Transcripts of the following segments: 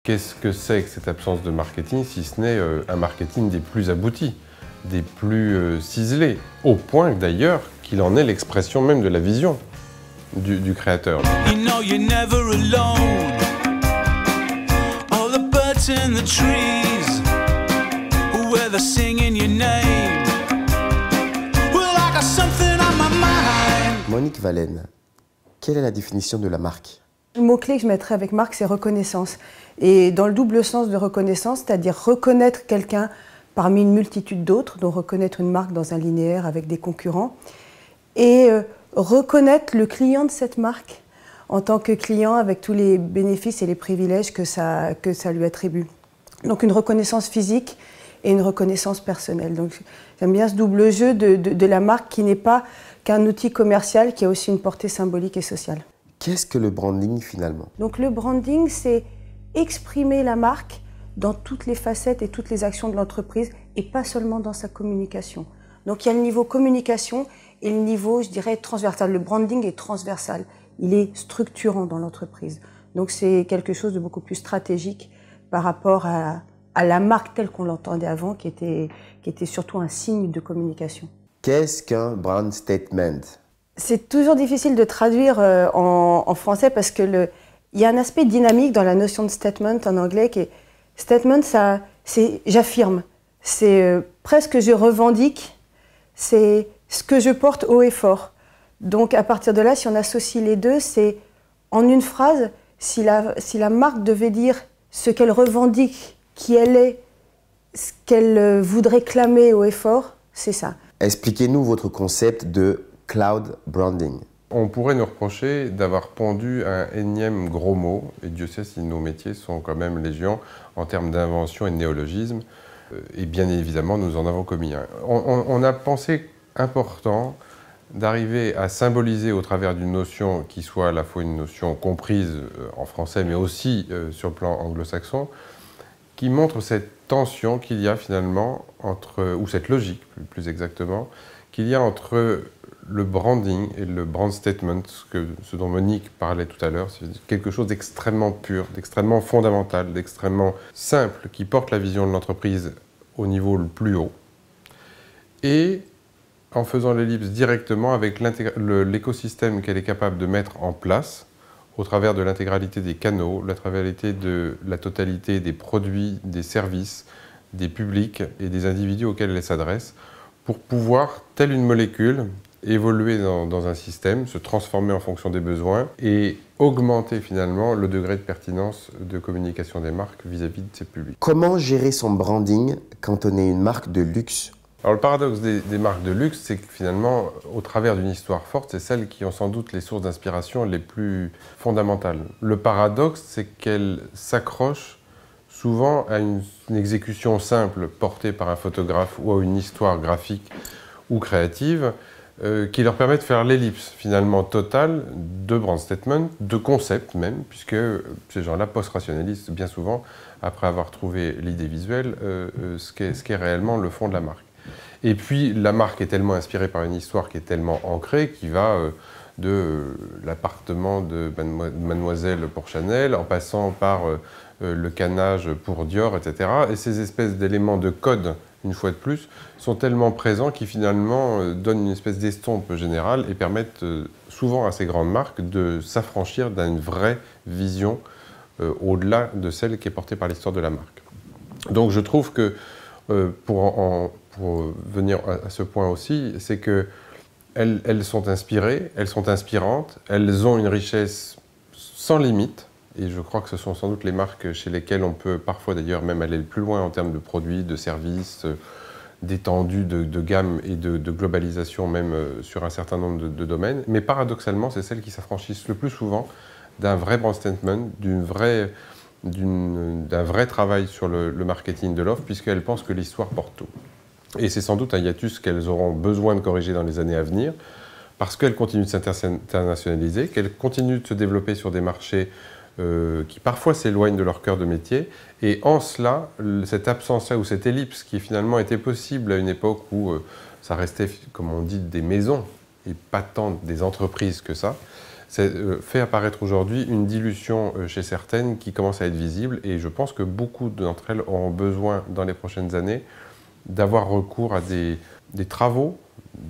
Qu'est-ce que c'est que cette absence de marketing si ce n'est un marketing des plus aboutis, des plus ciselés, au point d'ailleurs qu'il en est l'expression même de la vision du créateur. You know you're never alone. All the birds in the trees, where they're singing your name. Well, I got something on my mind. Monique Valène, quelle est la définition de la marque? Le mot-clé que je mettrais avec marque, c'est reconnaissance. Et dans le double sens de reconnaissance, c'est-à-dire reconnaître quelqu'un parmi une multitude d'autres, donc reconnaître une marque dans un linéaire avec des concurrents, et reconnaître le client de cette marque en tant que client avec tous les bénéfices et les privilèges que ça lui attribue. Donc une reconnaissance physique et une reconnaissance personnelle. Donc j'aime bien ce double jeu de la marque qui n'est pas qu'un outil commercial, qui a aussi une portée symbolique et sociale. Qu'est-ce que le branding finalement? Donc le branding, c'est exprimer la marque dans toutes les facettes et toutes les actions de l'entreprise et pas seulement dans sa communication. Donc il y a le niveau communication et le niveau, je dirais, transversal. Le branding est transversal, il est structurant dans l'entreprise. Donc c'est quelque chose de beaucoup plus stratégique par rapport à la marque telle qu'on l'entendait avant, qui était surtout un signe de communication. Qu'est-ce qu'un brand statement? C'est toujours difficile de traduire en français parce que il y a un aspect dynamique dans la notion de statement en anglais qui est statement, c'est j'affirme, c'est presque je revendique, c'est ce que je porte haut et fort. Donc à partir de là, si on associe les deux, c'est en une phrase, si la marque devait dire ce qu'elle revendique, qui elle est, ce qu'elle voudrait clamer haut et fort, c'est ça. Expliquez-nous votre concept de cloud branding. On pourrait nous reprocher d'avoir pondu un énième gros mot, et Dieu sait si nos métiers sont quand même légion en termes d'invention et de néologisme, et bien évidemment nous en avons commis un. On a pensé important d'arriver à symboliser au travers d'une notion qui soit à la fois une notion comprise en français mais aussi sur le plan anglo-saxon, qui montre cette tension qu'il y a finalement entre, ou cette logique plus exactement, qu'il y a entre le branding et le brand statement, ce dont Monique parlait tout à l'heure, c'est quelque chose d'extrêmement pur, d'extrêmement fondamental, d'extrêmement simple, qui porte la vision de l'entreprise au niveau le plus haut, et en faisant l'ellipse directement avec l'écosystème qu'elle est capable de mettre en place, au travers de l'intégralité des canaux, la totalité des produits, des services, des publics et des individus auxquels elle s'adresse, pour pouvoir, telle une molécule, évoluer dans un système, se transformer en fonction des besoins et augmenter finalement le degré de pertinence de communication des marques vis-à-vis de ses publics. Comment gérer son branding quand on est une marque de luxe? Alors le paradoxe des marques de luxe, c'est que finalement, au travers d'une histoire forte, c'est celles qui ont sans doute les sources d'inspiration les plus fondamentales. Le paradoxe, c'est qu'elles s'accrochent souvent à une exécution simple portée par un photographe ou à une histoire graphique ou créative qui leur permet de faire l'ellipse finalement totale de brand statement, de concept même, puisque ces gens-là post-rationalisent bien souvent, après avoir trouvé l'idée visuelle, ce qu'est réellement le fond de la marque. Et puis la marque est tellement inspirée par une histoire qui est tellement ancrée, qui va de l'appartement de Mademoiselle pour Chanel, en passant par le canage pour Dior, etc. Et ces espèces d'éléments de code, une fois de plus, sont tellement présents qui finalement donnent une espèce d'estompe générale et permettent souvent à ces grandes marques de s'affranchir d'une vraie vision au-delà de celle qui est portée par l'histoire de la marque. Donc je trouve que, pour venir à ce point aussi, c'est qu'elles sont inspirées, elles sont inspirantes, elles ont une richesse sans limite. Et je crois que ce sont sans doute les marques chez lesquelles on peut parfois d'ailleurs même aller le plus loin en termes de produits, de services, d'étendue de gamme et de globalisation même sur un certain nombre de domaines. Mais paradoxalement, c'est celles qui s'affranchissent le plus souvent d'un vrai brand statement, d'un vrai travail sur le marketing de l'offre, puisqu'elles pensent que l'histoire porte tout. Et c'est sans doute un hiatus qu'elles auront besoin de corriger dans les années à venir, parce qu'elles continuent de s'internationaliser, qu'elles continuent de se développer sur des marchés qui parfois s'éloignent de leur cœur de métier. Et en cela, cette absence-là ou cette ellipse qui finalement était possible à une époque où ça restait, comme on dit, des maisons et pas tant des entreprises que ça, fait apparaître aujourd'hui une dilution chez certaines qui commence à être visible et je pense que beaucoup d'entre elles auront besoin dans les prochaines années d'avoir recours à des travaux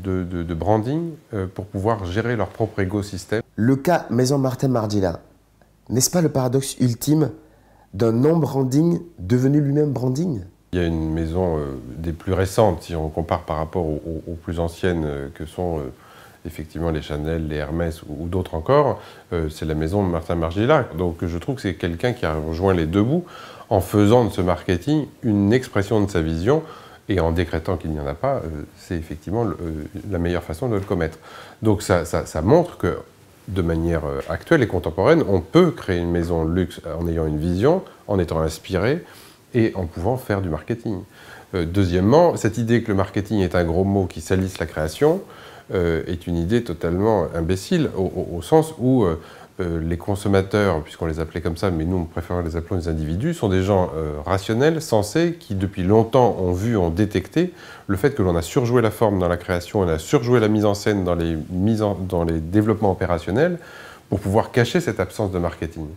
de branding pour pouvoir gérer leur propre écosystème. Le cas Maison Martin Margiela, n'est-ce pas le paradoxe ultime d'un non-branding devenu lui-même branding? Il y a une maison des plus récentes, si on compare par rapport aux plus anciennes que sont effectivement les Chanel, les Hermès ou d'autres encore, c'est la maison Martin Margiela. Donc je trouve que c'est quelqu'un qui a rejoint les deux bouts en faisant de ce marketing une expression de sa vision et en décrétant qu'il n'y en a pas, c'est effectivement la meilleure façon de le commettre. Donc ça montre que de manière actuelle et contemporaine, on peut créer une maison luxe en ayant une vision, en étant inspiré et en pouvant faire du marketing. Deuxièmement, cette idée que le marketing est un gros mot qui salisse la création est une idée totalement imbécile au sens où les consommateurs, puisqu'on les appelait comme ça, mais nous préférons les appeler des individus, sont des gens rationnels, sensés, qui depuis longtemps ont vu, ont détecté le fait que l'on a surjoué la forme dans la création, on a surjoué la mise en scène dans les développements opérationnels pour pouvoir cacher cette absence de marketing.